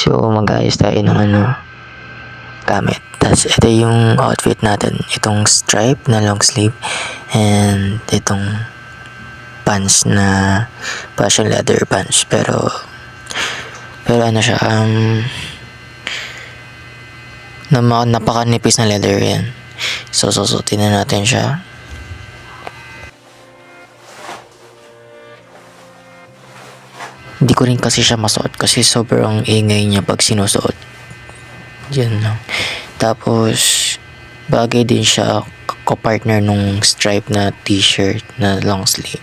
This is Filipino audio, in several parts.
So, mag-ayos tayo ng gamit. Tapos, ito yung outfit natin. Itong stripe na long sleeve and itong pants na fashion leather pants. Pero ano siya, napakanipis na leather yan. So, susutin na natin siya. Hindi ko rin kasi siya masuot kasi sobrang ingay niya pag sinusuot. Yan lang. Tapos, bagay din siya ko-partner nung stripe na t-shirt na long sleeve.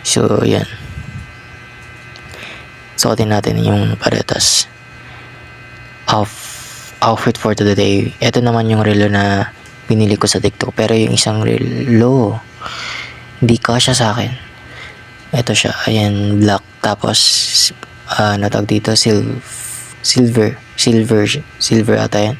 So, yan. Suotin natin yung paretas. Outfit for today. Ito naman yung relo na binili ko sa TikTok. Pero yung isang relo, hindi kasya sa akin. Ito siya. Ayan, black. Tapos, natawag dito, silver ata yan.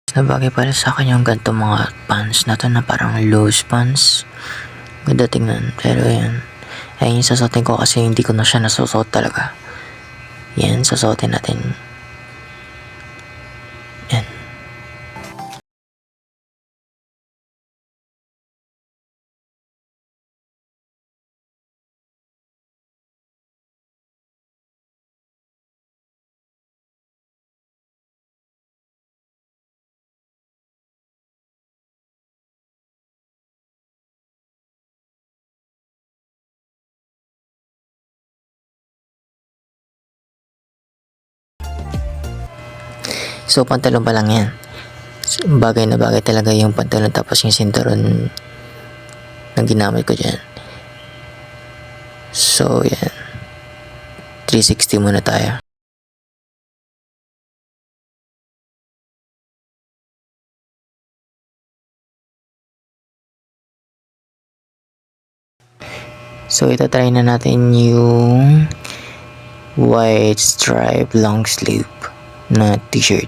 Nabagay pala sa akin yung ganito mga pants na to na parang loose pants. Ganda tingnan. Pero yan. Ayun yung sasuotin ko kasi hindi ko na siya nasusuot talaga. Yan, sasuotin natin. Yan. So, pantalon pa lang yan. Bagay na bagay talaga yung pantalon tapos yung sinturon na ginamit ko dyan. So, yan. 360 muna tayo. So, itatry na natin yung white stripe long sleeve na t-shirt.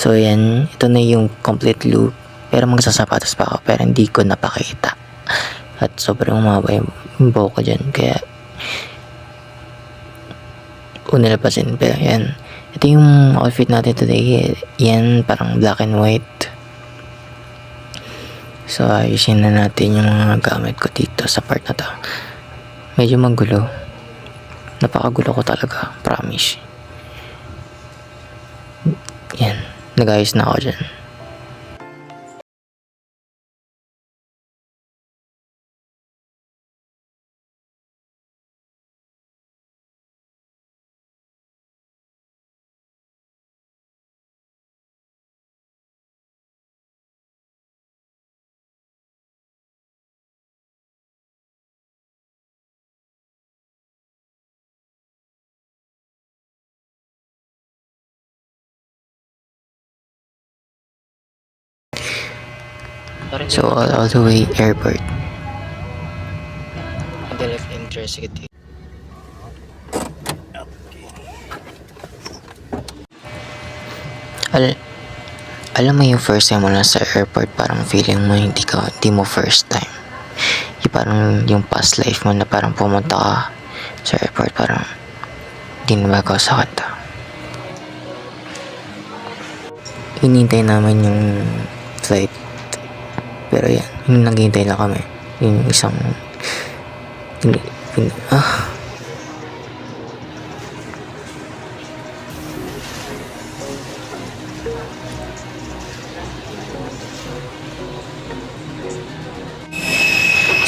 So, yan. Ito na yung complete look. Pero magsasapatos pa ako. Pero hindi ko napakita. At sobrang umaba yung buhok ko dyan. Kaya, unilapasin. Pero yan. Ito yung outfit natin today. Yan, parang black and white. So, ayusin na natin yung mga gamit ko dito sa part na to. Medyo magulo. Napakagulo ko talaga. Promise. Yan. Nag-ayos na ako dyan. So, all the way airport. Direct interest kita. Alam mo yung first time mo na sa airport, parang feeling mo hindi mo first time. Yung parang yung past life mo na parang pumunta ka sa airport, parang hindi na bago sa kanta. Hinintay namin yung flight. Pero yan, yung naghihintay na kami. Yung isang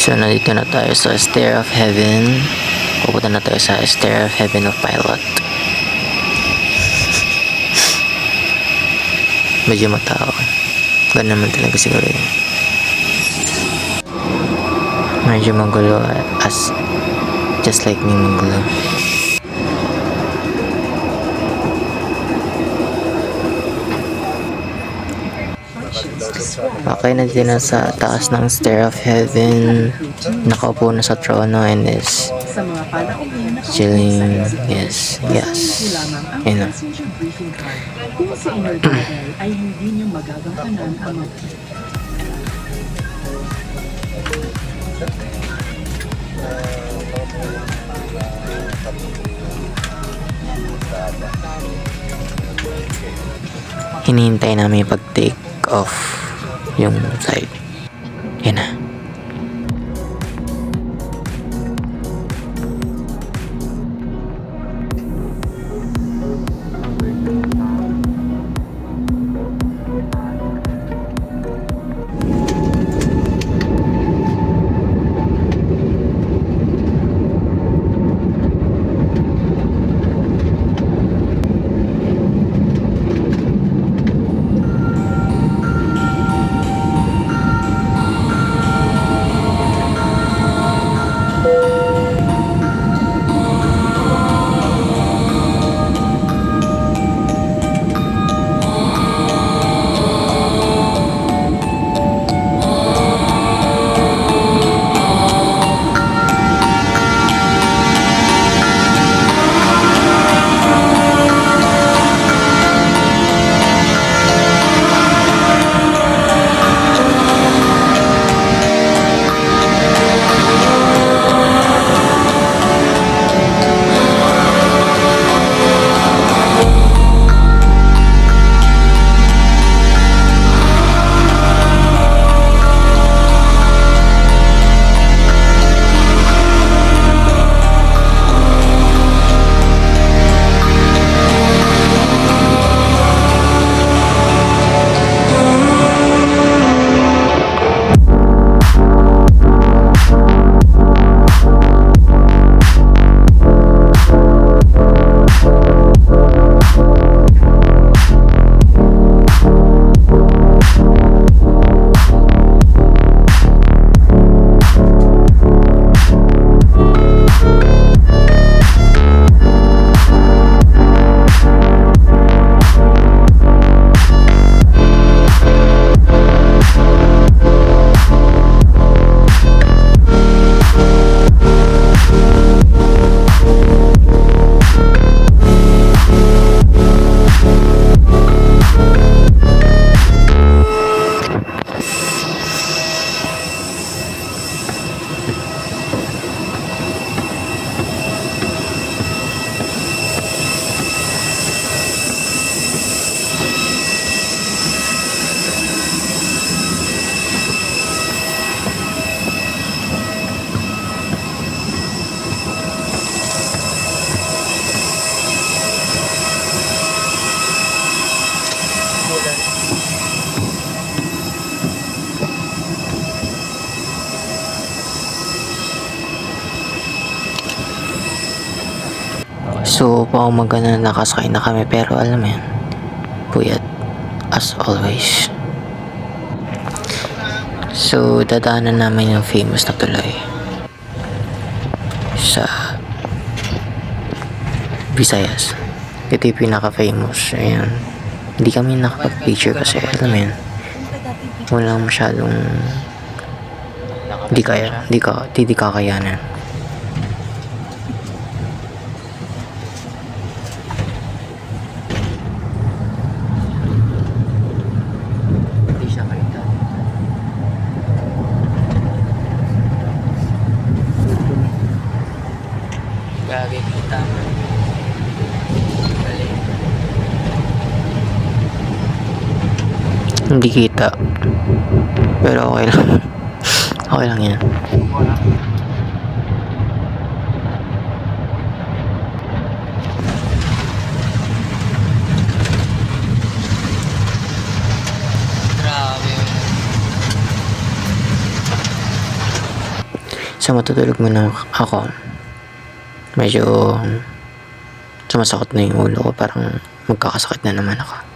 So, nandito na tayo sa Stair of Heaven. Pupunta na tayo sa Stair of Heaven of Pilot. Medyo matao. Ganun naman talaga siguro yun. Medyo magulo as just like me magulo. Okay, nandito na sa taas ng Stair of Heaven. Nakaupo na sa trono and is chilling. Yes, yes. Yun na. Kung sa inner battle ay hindi niyo magagampanan ang Hinihintay namin yung pag-take off yung side. Yan na. So, paumaga na nakasakay na kami pero alam mo yan, puyat as always. So, dadaanan namin yung famous na tulay sa Visayas. Ito yung pinaka-famous. Ayan. Hindi kami nakapag-picture kasi alam mo yan, walang masyadong hindi kakayanan. Gagi kita. Hindi kita. Pero okay lang. Okay lang yan. So matutulog muna ako. Medyo sumasakit na yung ulo ko, parang magkakasakit na naman ako.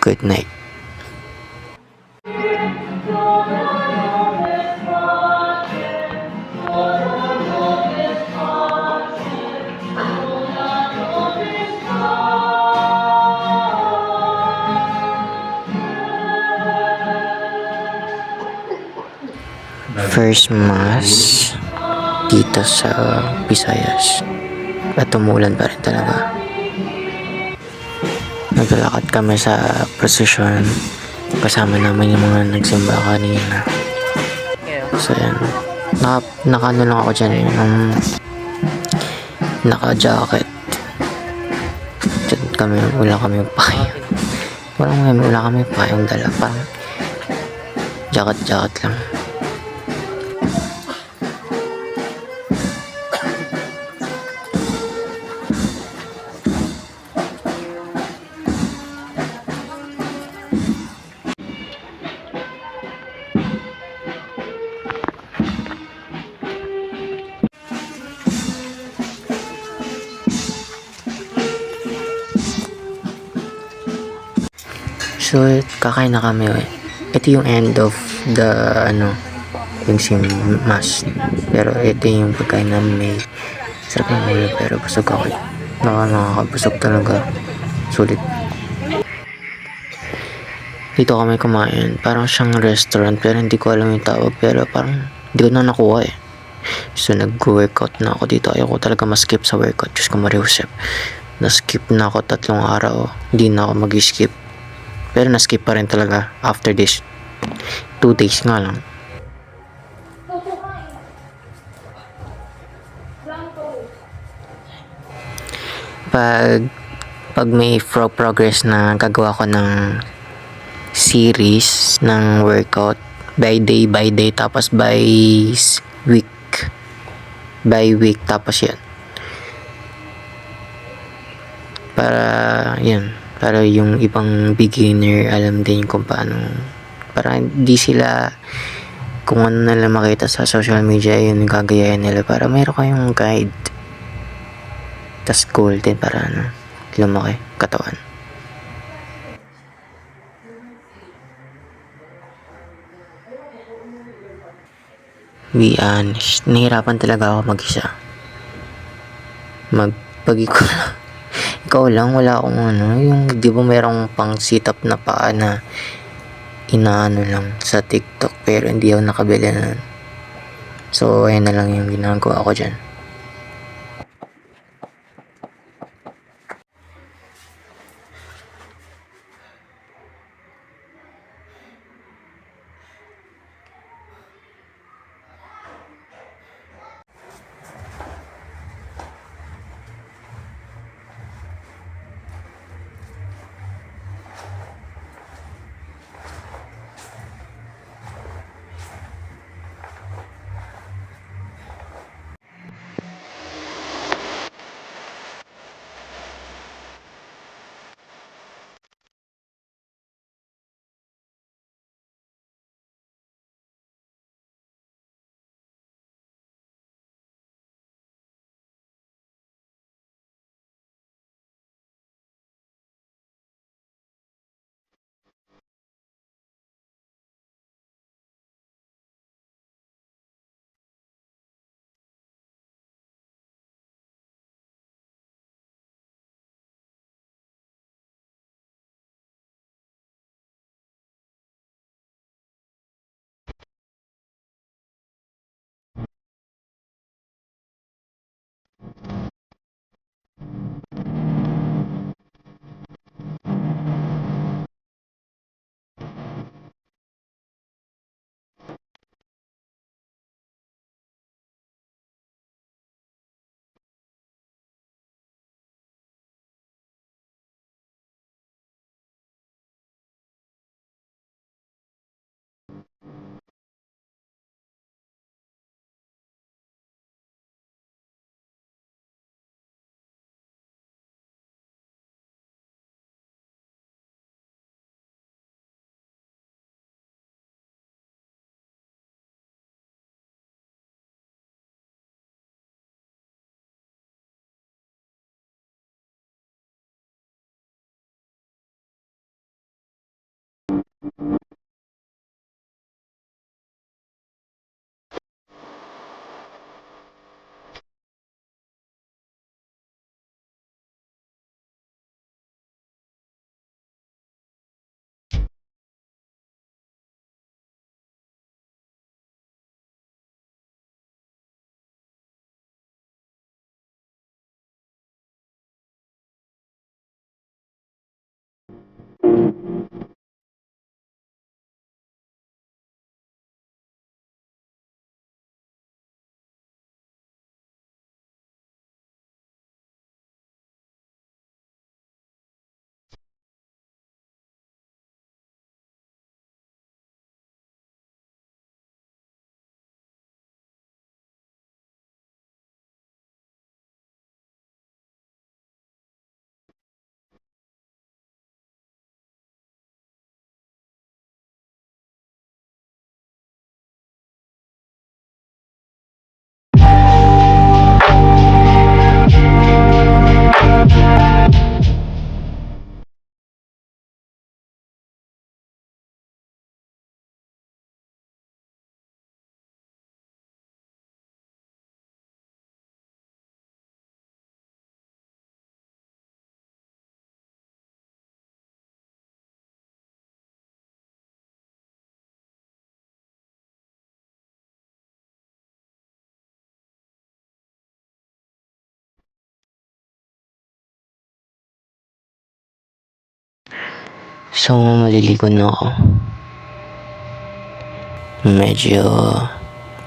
Good night. First mass dito sa Visayas at umulan pa rin talaga. Naglalakad kami sa procession, kasama namin yung mga nagsimba kanina. So yan, naka ano lang ako dyan, naka-jacket. Dyan kami, wala kami payong. Wala kami payong dala, parang jacket lang. So, kakain na kami. Ito yung end of the, yung mass. Pero ito yung pagkain namin, may sarap ng ulo, pero busog ako. Nakakabusog talaga. Sulit. Dito kami kumain. Parang siyang restaurant, pero hindi ko alam yung tawag. Pero parang, hindi ko na nakuha eh. So, nag-workout na ako dito. Ayoko talaga ma-skip sa workout. Diyos ko, Mariusep. Na-skip na ako 3 araw. Hindi na ako mag-skip. Pero na-skip pa rin talaga after this 2 days nga lang. Pag may progress na gagawa ko ng series ng workout by day tapos by week tapos yan para yung ibang beginner alam din kung paano, para hindi sila kung ano nila makita sa social media yun gagayahin nila, para mayroon kayong guide, tas goal din para lumaki katawan. Be honest, nahirapan talaga ako mag-isa. Ikaw lang, wala akong yung di ba merong pang sit-up na paa na inaano lang sa TikTok, pero hindi ako nakabili na. So, ayun na lang yung ginagawa ko dyan. So, maliligo na ako. Medyo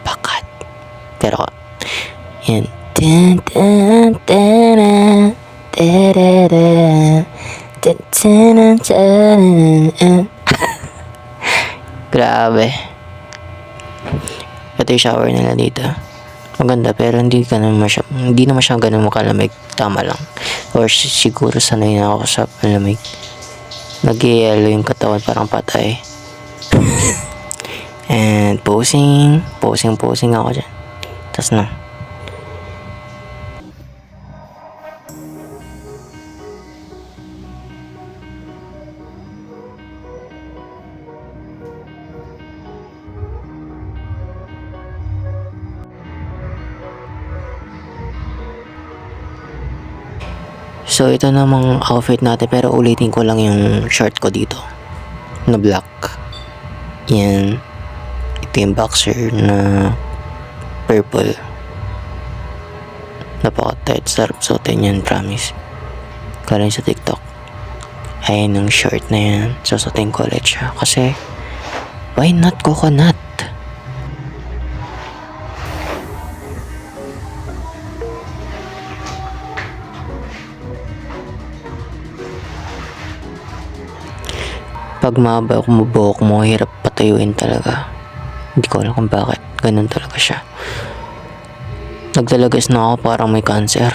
pakat. Pero, yan. Dun, dun, dun, dun, dun, dun, dun, dun, dun, dun. Grabe. Ito yung shower nila dito. Maganda pero hindi naman siya ganun makalamig. Tama lang. Or siguro sanay na ako sa malamig. Nag-yelo yung katawan parang patay. And posing ako dyan. Tas na. So ito namang outfit natin pero ulitin ko lang yung short ko dito na black. Yan. Ito yung boxer na purple. Napaka-tight. Sarap suotin yan, promise. Galing sa TikTok. Ayan yung short na yan. Susuotin ko ulit siya. Kasi why not coconut? Pag mahaba ang buhok mo, hirap patayuin talaga. Hindi ko alam kung bakit. Ganun talaga siya. Nagdalagas na ako parang may cancer.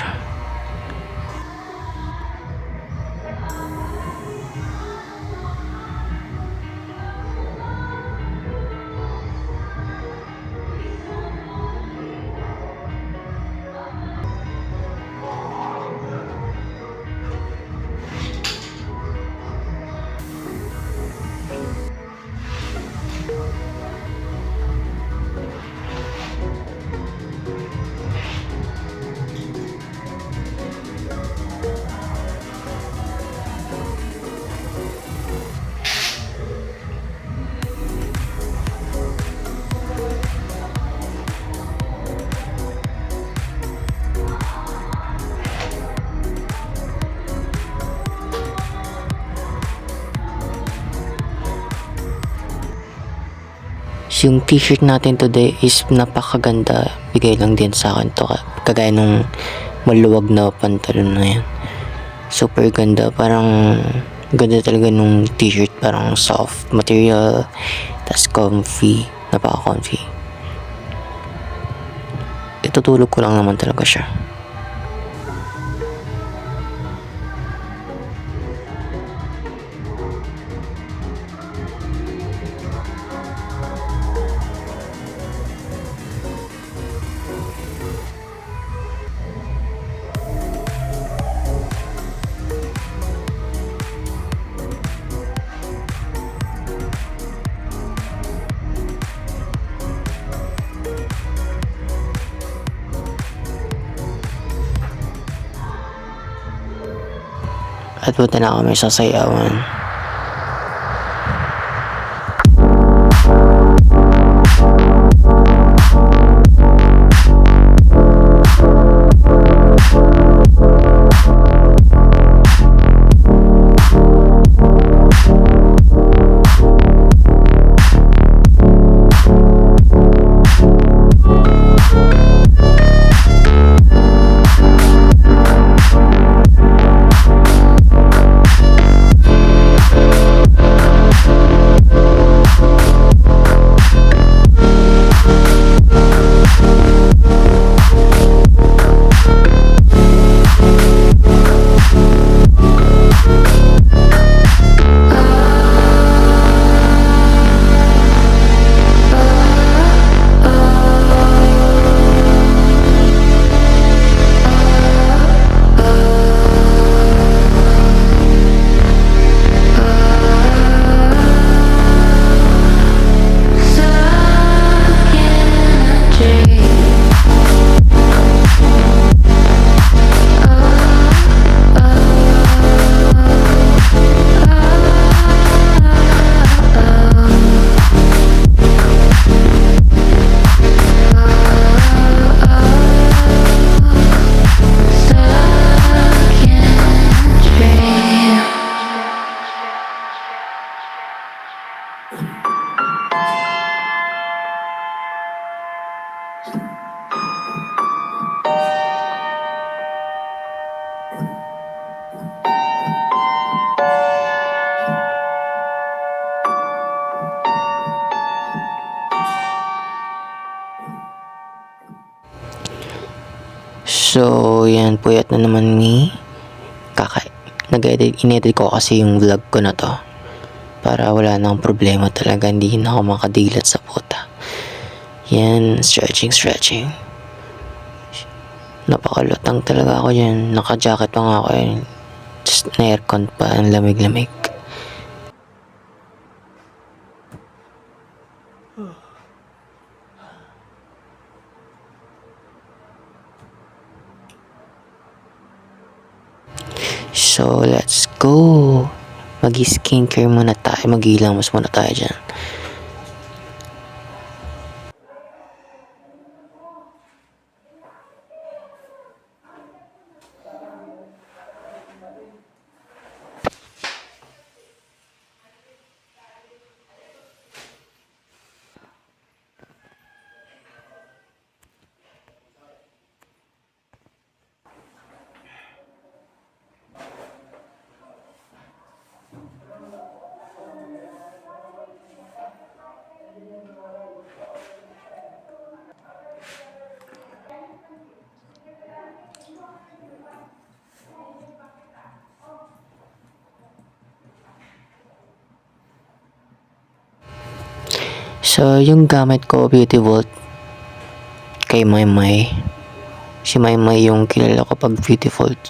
Yung t-shirt natin today is napakaganda. Bigay lang din sa akin to. Kagaya nung maluwag na pantalon na yan. Super ganda. Parang ganda talaga nung t-shirt. Parang soft material. Tas comfy. Napaka-comfy. Itutulog ko lang naman talaga siya. At punta na kami sa sayawan. So, yan, puyat na naman ni inedit ko kasi yung vlog ko na to para wala nang problema talaga, hindi na ako makadilat sa puta. Yan, stretching. Napakalutang talaga ako yan. Naka-jacket pa nga ako yun. Just na-aircon pa, ang lamig-lamig. So, let's go. Mag-skincare muna tayo. Mag-ilamos muna tayo dyan. So, yung gamit ko, Beauty Vault, kay Maymay. Si Maymay yung kilala ko pag Beauty Vault.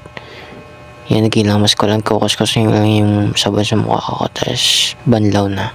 Yan, nagilamos ko lang, kukus lang yung sabon sa mukha ko, tapos banlaw na.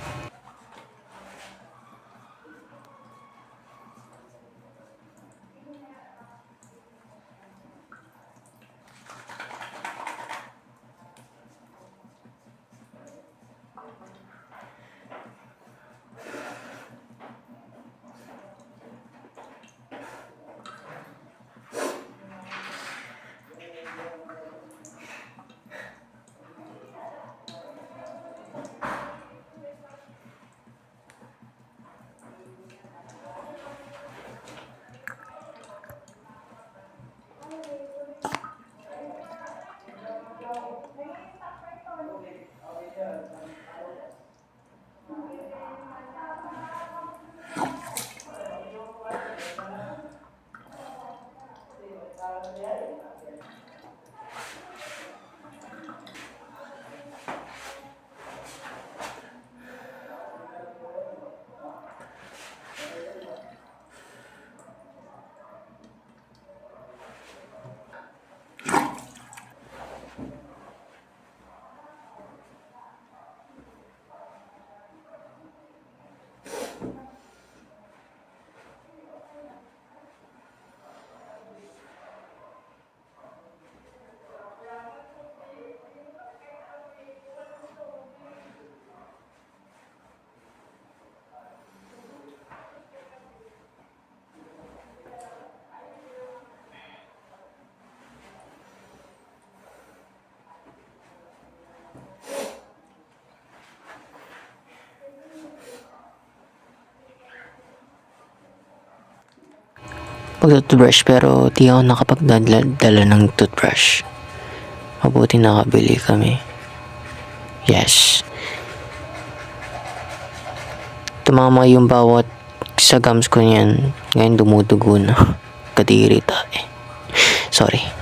Pag-toothbrush, pero di ako nakapagdala ng toothbrush. Mabuti nakabili kami. Yes. Tumama yung bawat sa gums ko niyan. Ngayon dumudugo na. Kadiri tayo. Sorry.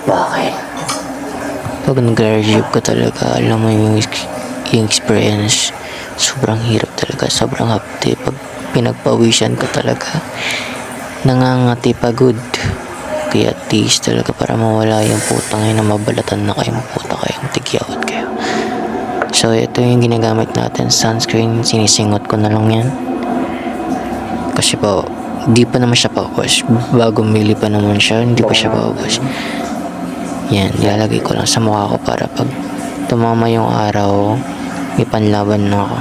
Bakit? Pag nag-graduate ko talaga, alam mo yung experience, sobrang hirap talaga, sobrang hapti. Pag pinagpawisan ka talaga, nangangati pagod. Kaya tiis talaga para mawala yung putang yun na mabalatan na kayo, maputa kayong tigyawat kayo. So ito yung ginagamit natin, sunscreen, sinisingot ko na lang yan. Kasi po, hindi pa naman siya paubos. Bago mili pa naman siya, hindi pa siya paubos. Yan, ilalagay ko lang sa mukha ko para pag tumama yung araw, may panlaban na ako.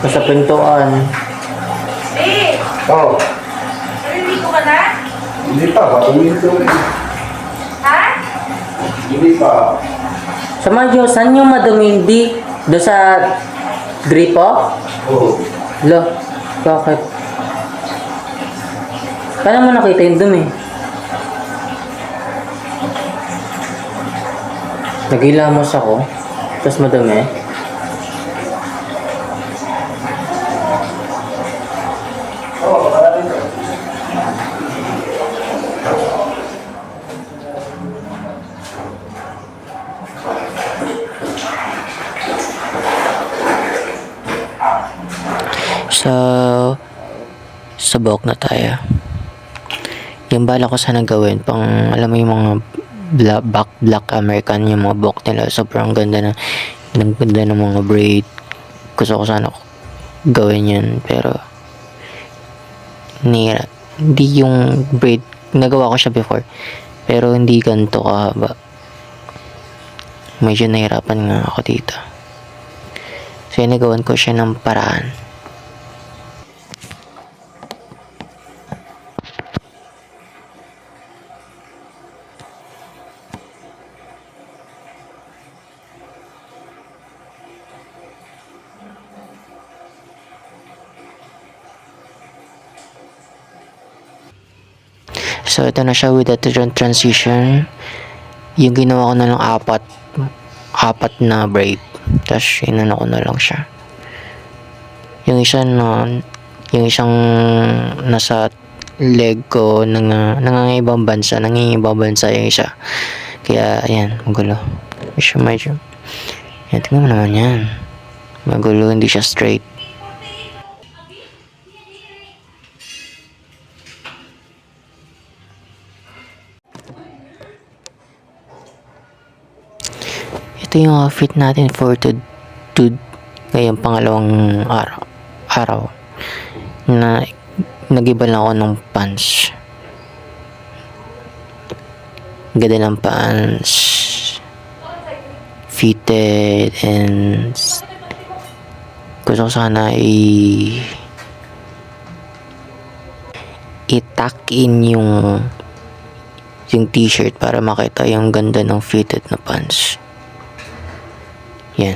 Sa pintuan. Eh, Oh, naliligo ka na? hindi pa. Ulit ko rin. Ha? Hindi pa. Sa Mayo, saan yung madumi? Hindi? Doon sa gripo? Oh, Lo, bakit? Paano mo nakita yung dumi? Nagilamos ako, tapos madumi. oh, marami to. Sa buhok na tayo. Yung bala ko sana gawin, pang alam mo yung mga black American, yung mga buhok nila, sobrang ganda ng ganda ng mga braid. Gusto ko sana gawin yun, pero hindi yung braid, nagawa ko siya before, pero hindi ganito kahaba. Medyo nahirapan nga ako dito. So nagawan ko siya ng paraan. So, ito na siya with the transition. Yung ginawa ko na lang apat na braid. Tapos, inano ko na lang siya. Yung isang nasa leg ko, nangangibang bansa yung isa. Kaya, ayan, magulo. Medyo. Yan, tingnan mo naman yan. Magulo, hindi siya straight. Ito yung outfit natin for to ngayong pangalawang araw na nagiba lang ako ng pants. Ganda ng pants, fitted, and gusto ko sana i-tuck in yung t-shirt para makita yung ganda ng fitted na pants. Yan.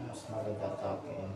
Mas maganda talking.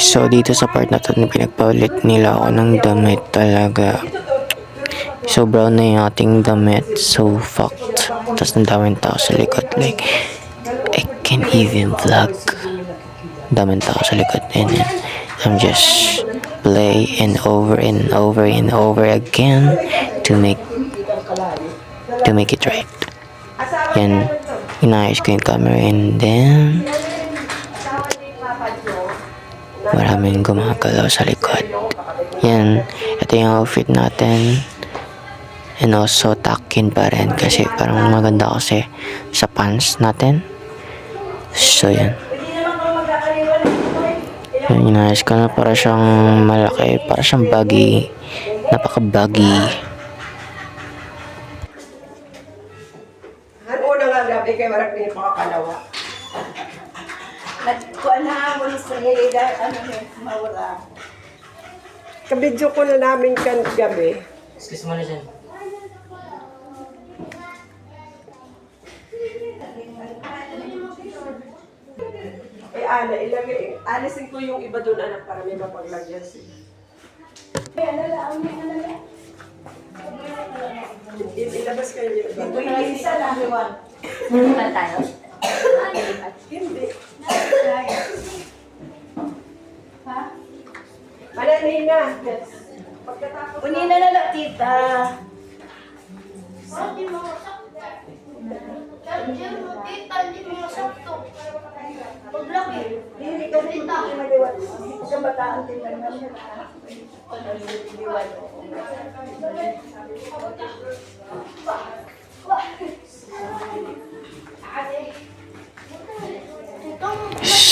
So, dito sa part na to, pinagpalit nila ako ng damit talaga. So, brown na yung ating damit. So, fucked. Tapos, ang daming tao sa likod. Like, I can't even vlog. Daming tao sa likod. And then, I'm just play and over and over and over again to make it right. Yan, inayos ko yung camera and then maraming gumagalaw sa likod. Yan, ito yung outfit natin. And also, takin pa rin kasi parang maganda kasi sa pants natin. So, yan. Yan, inayos ko na para siyang malaki, para siyang baggy. Napaka-baggy. Ano na nga gabi kay marag ni pakakalawa. Nagkuhan na mo sa nilida, ano yun, mawala. Kabidyo ko na namin kan gabi. Excuse mo na dyan. Eh ana, ilagay, alisin ko yung iba doon anak para may mapaglagyan siya. Ilabas kayo yung iba. Isa lang, Juan. Hindi tayo? Hindi. Mananay na. Pagkatapos Unina na lang, tita. hindi kasi maliwan. Sa bataan din lang namin.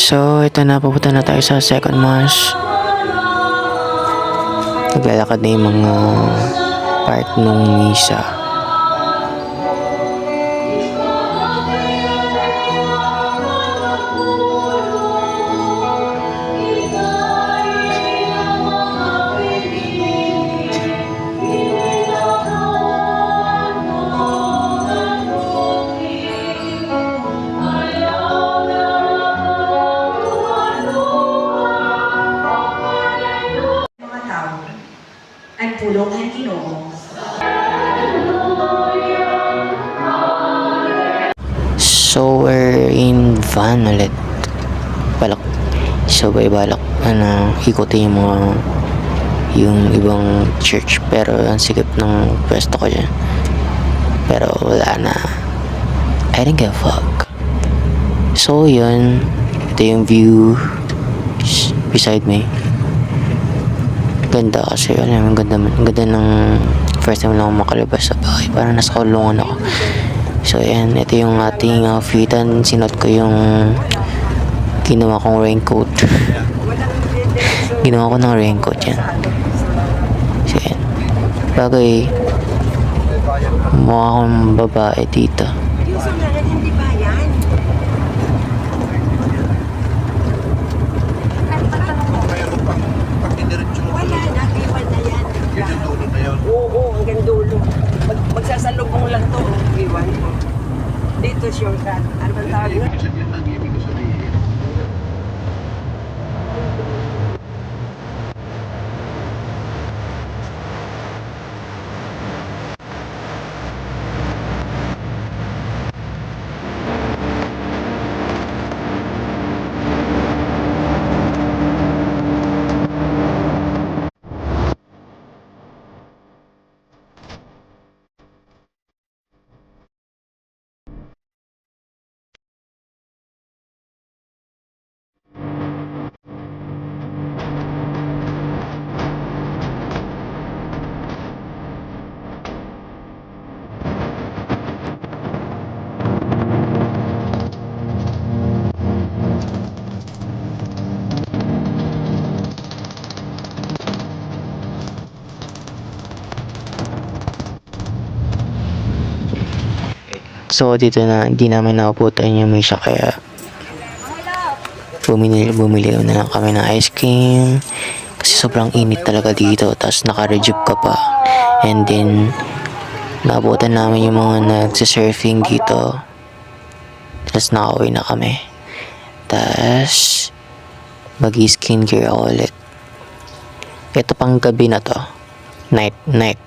So, ito na, pupunta na tayo sa second mass. Naglalakad na yung mga part nung misa. Mga tao ay pulong ng Ginoo. So, we're in van ulit. Balak. So, by balak, ikutin yung ibang church. Pero, ang sikip ng pwesto ko dyan. Pero, wala na. I don't give a fuck. So, yun. Ito yung view beside me. Ganda kasi, alam mo, ganda ng first time lang ako makalabas sa bahay. Parang nasa kulungan ako. So, ayan, ito yung ating outfitan. Sinot ko yung ginawa kong raincoat. Ginawa ko ng raincoat yan. So, ayan. Bagay, mukha akong babae dito. yung sundaran hindi ba yan? Wala na, iwan na yan. Oo, hanggang dulo. Magsasalubong lang to, iwan. Dito shortcut. Ano bang tawag na? So, dito na, hindi namin nakaputan yung misa kaya bumili na lang kami ng ice cream kasi sobrang init talaga dito, tapos naka-rejuve ka pa, and then naabutan namin yung mga nagsisurfing dito, tapos nakauwi na kami, tapos Mag-skincare ako ulit. Ito pang gabi na to. Night.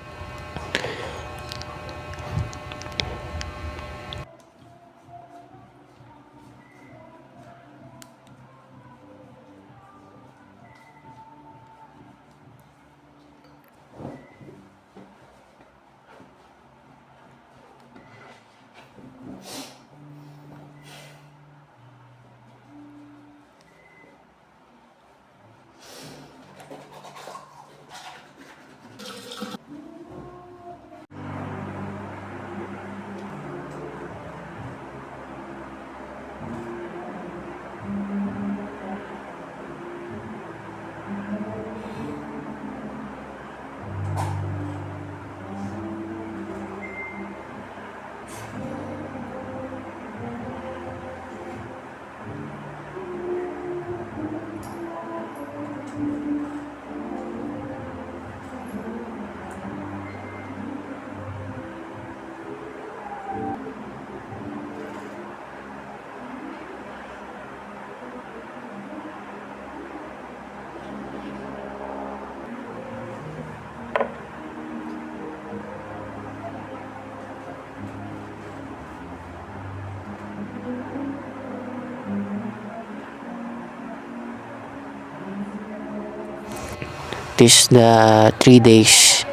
This the 3 days.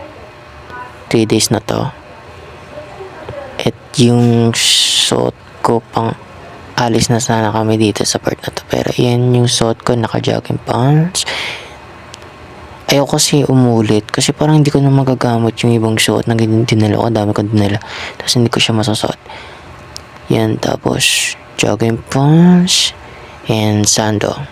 3 days na to. At yung suot ko pang alis na sana kami dito sa part na to. Pero yan yung suot ko, naka-jogging pants. Ayoko kasi umulit. Kasi parang hindi ko na magagamit yung ibang suot na dinala ko. Dami ko dinala. Tapos hindi ko siya masasuot. Yan, tapos jogging pants and sandal.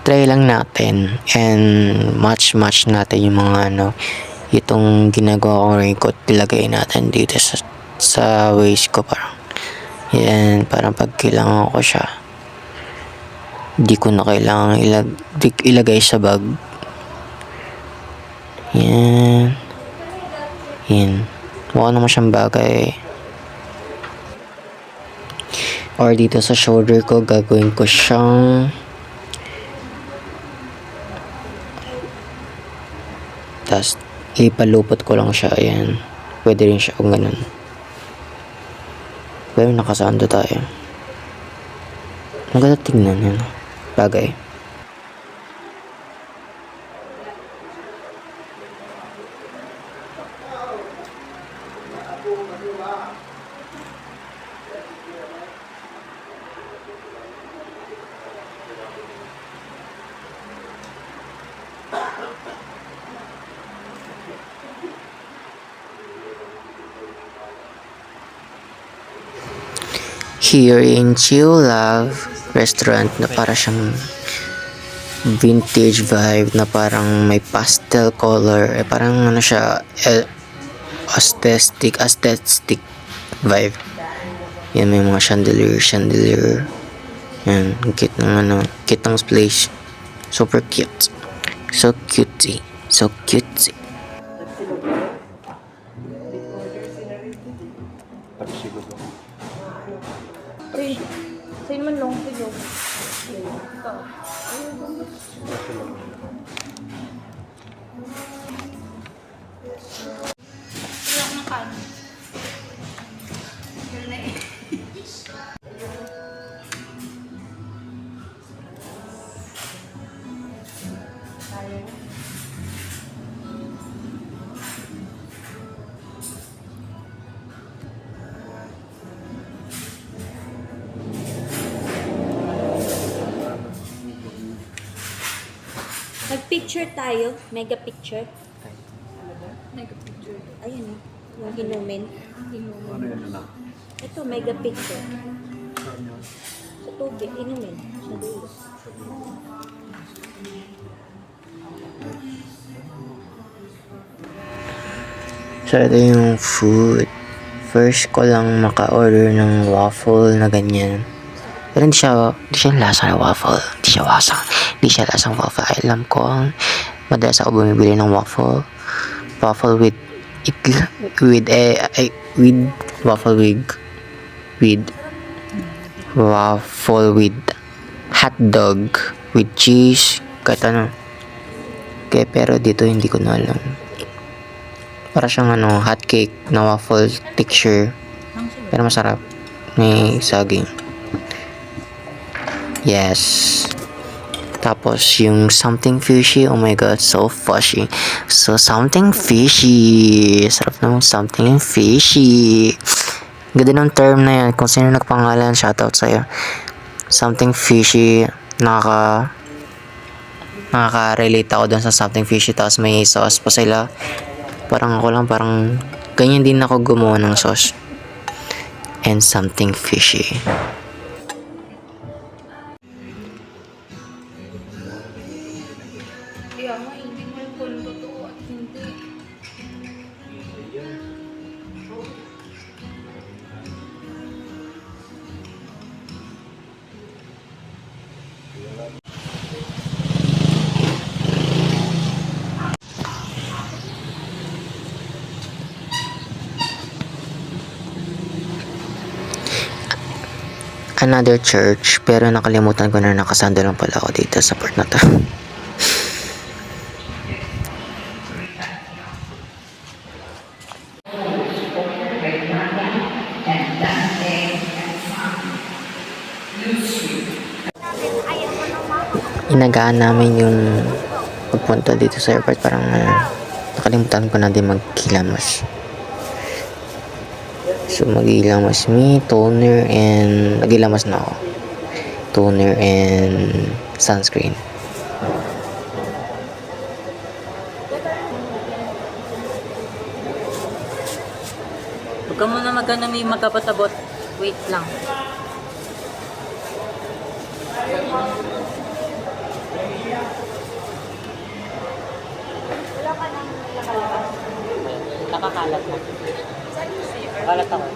Try lang natin and match natin yung mga itong ginagawa kong raincoat, ilagay natin dito sa waist ko, parang yan, parang pag kailangan ko siya hindi ko na kailangan ilagay sa bag. Yan mukha naman siyang bagay. Or dito sa shoulder ko, gagawin ko siyang tas ipalupot ko lang siya. Ayan, pwede rin siya kung ganun. Pero nakasando tayo. Maganda tingnan yan. Bagay. Here in Chill Love restaurant na para siyang vintage vibe na parang may pastel color, parang siya aesthetic vibe. Yan, may mga chandelier. Yan, cute ng cute ng place. Super cute. So cutesy. Sa'yo man long video. Nag-picture tayo. Mega picture. Mega picture. Ayun eh. Yung inumin. Ano yan na? Ito, mega picture. Sa tubig, inumin. Sa dulo. So, ito yung food. First ko lang maka-order ng waffle na ganyan. Pero hindi siya lasa ng waffle. Hindi siya lasang waffle. Alam ko ang madalas ako bumibili ng waffle. Waffle with waffle with hot dog with cheese, kahit ano. Okay, pero dito hindi ko na alam. Para siyang hot cake na waffle texture. Pero masarap. May saging. Yes. Tapos yung something fishy, oh my god, so fishy. So something fishy. Sarap naman something fishy. Ganda ng term na yan. Kung sino nagpangalan, shoutout sa'yo. Something fishy. Nakaka-relate ako dun sa something fishy. Tapos may sauce pa sila. Parang ako lang, parang ganyan din ako gumawa ng sauce. And something fishy. Kaya nga, hindi mo yung kung totoo at hindi. Another church, pero nakalimutan ko na nakasando lang pala ako dito sa part na to. Inagaan namin yung pagpunta dito sa airport, parang nakalimutan ko na din magkilamas. So magilamas me, toner, and nagilamas na ako. Toner and sunscreen. Huwag ka muna may magkapatabot. Wait lang. Nakakalat na. Kalat ako.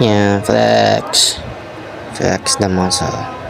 Yan, flex. Flex the muscle.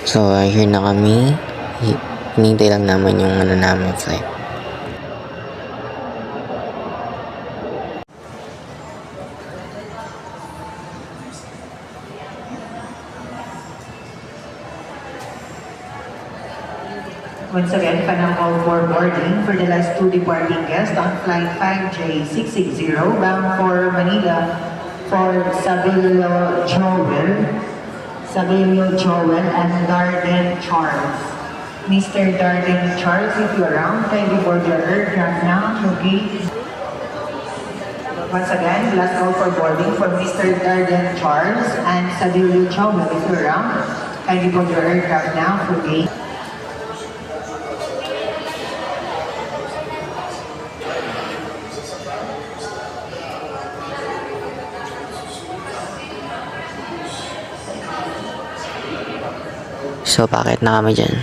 So, here na kami. Hinintay lang naman yung namin flight. Once again, final call for boarding for the last two departing guests on flight 5J660 bound for Manila for Sabilio Joel and Darden Charles. Mr. Darden Charles, if you're around, kindly board your aircraft now, okay? Once again, last call for boarding for Mr. Darden Charles and Sabilio Joel, if you're around, kindly board your aircraft now, okay? So, bakit na kami dyan?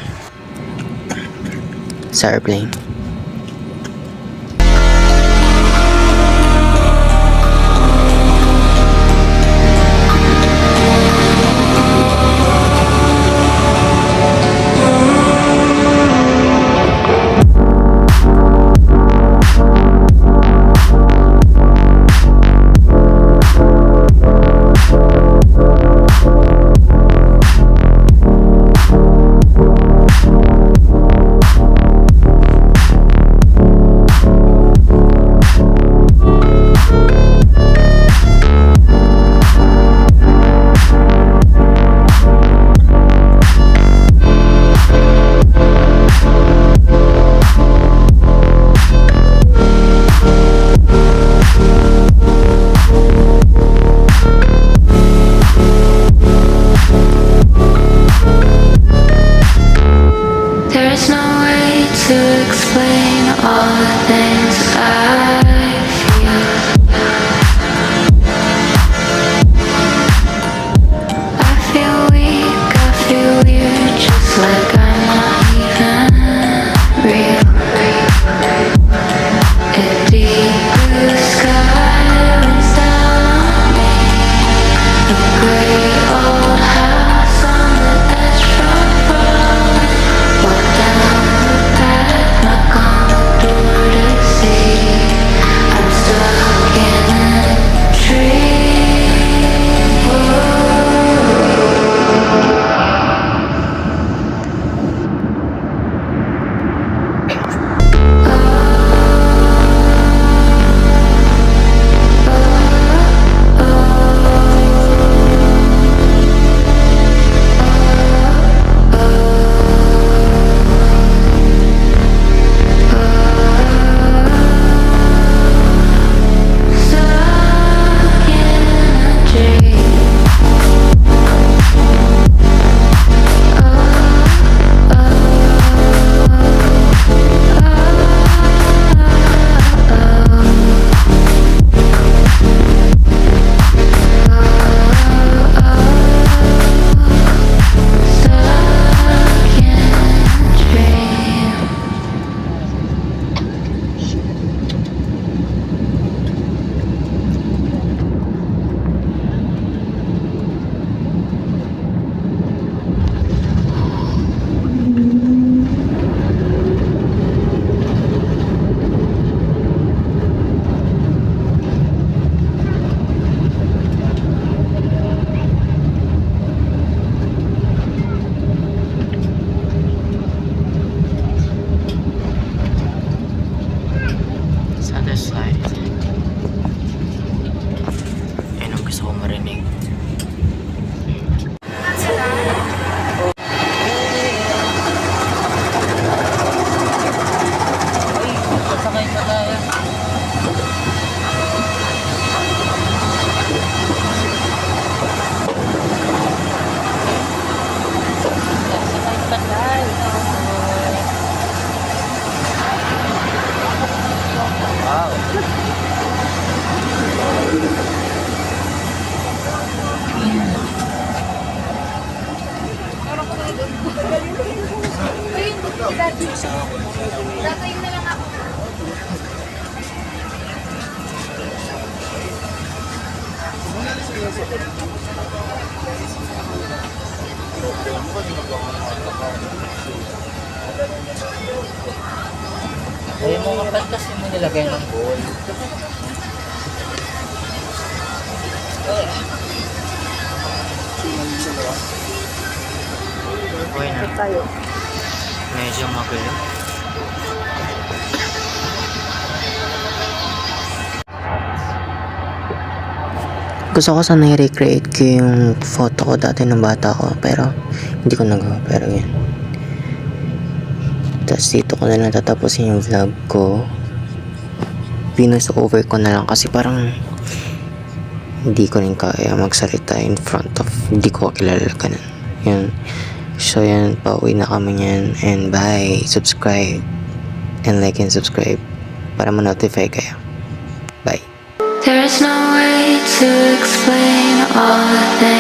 Sa airplane. gusto ko marinig. Sakay pa tayo. Sakay pa tayo. Ay, mga kapal kasi mo nilagay ng gold. Okay na. Medyo magulo. Gusto ko sana i-recreate ko yung photo ko dati ng bata ko, pero hindi ko nagawa. Pero yun. Tapos dito ko na lang tatapusin yung vlog ko. Pinus over ko na lang kasi parang hindi ko rin kaya magsalita in front of, hindi ko kilala ganun. Yun. So yan, pauwi na kami yan. And bye. Subscribe. And like and subscribe para ma-notify kayo. Bye. There's no way to explain all that